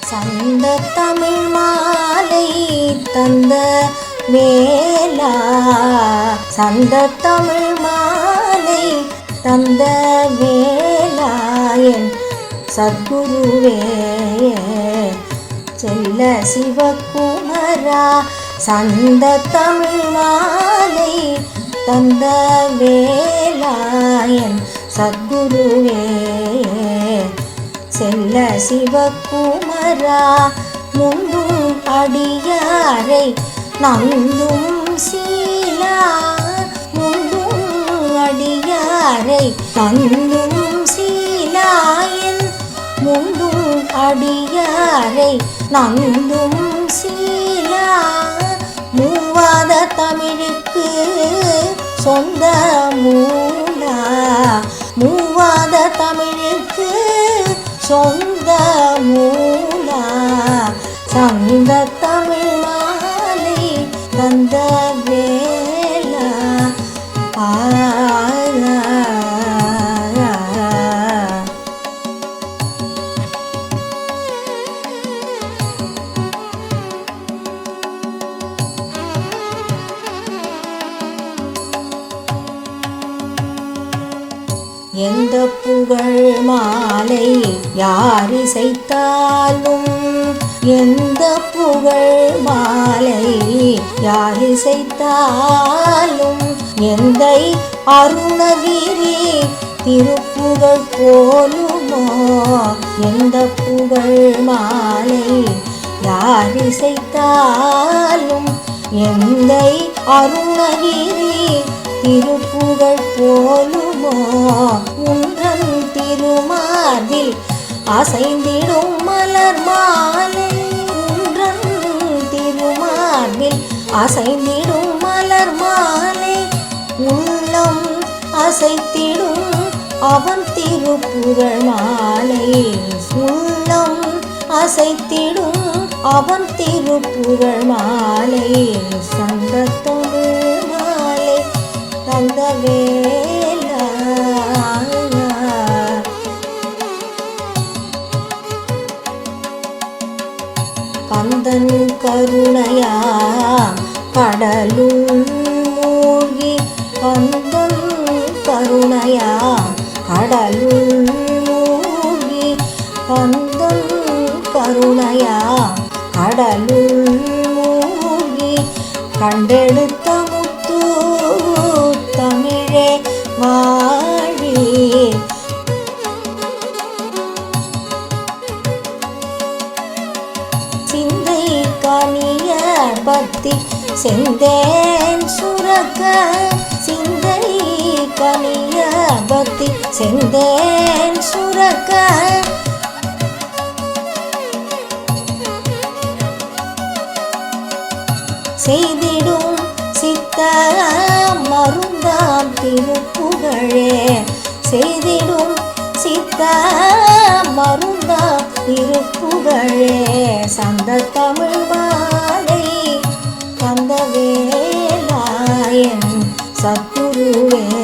சந்த தமிழ் மாலை தந்த வேலா, சந்த தமிழ் மாலை தந்த வேலா, என் சத்குருவே செல்ல சிவகுமரா. சந்த தமிழ் மாலை தந்த வேலா, என் சத்குருவே செல்ல சிவகுமரா. முந்தும் அடியாரை நந்தும் சீலா, முந்தும் அடியாரை நந்தும் சீலா, என் முந்தும் அடியாரை நந்தும் சீலா. மூவாத தமிழுக்கு சொந்த மூலா, மூவாத தமிழுக்கு சொந்த மூலா. சந்த தமிழ் மாலை தந்த வேலா. எந்த புகழ் மாலை யார் இசைத்தாலும், எந்த புகழ் மாலை யார் இசைத்தாலும், எந்தை அருணகிரி திருப்புகழ் போலுமோ. எந்த புகழ் மாலை யார் இசைத்தாலும், எந்தை அருணகிரி திருப்புகழ் போலுமோ. உன்றன் திருமார்பில் அசைந்திடும் மலர் மாலை, உன்றன் திருமார்பில் அசைந்திடும் மலர் மாலை. உள்ளம் அசைத்திடும் அவன் திருப்புகழ் மாலை, உள்ளம் அசைத்திடும் அவன் திருப்புகழ் மாலை. சந்த தமிழ் மாலை தந்த வேலா. கந்தன் கருணையா கடலுள் மூழ்கி, கந்தன் கருணையா கடலுள் மூழ்கி, கந்தன் கருணையா கடலுள் மூழ்கி. கண்டெடுத்த முத்து தமிழே வாழி, சிந்தை கனிய பக்தி செந்தேன் சுரக்க, சிந்தை கனிய பக்தி செந்தேன் சுரக்க. செய்திடும் சித்த மருந்தாம் திருப்புகழே, செய்திடும் சித்த மருந்தாம் திருப்புகழே. சந்த தமிழ் மாலை தந்த வேலா, என் சத்குருவே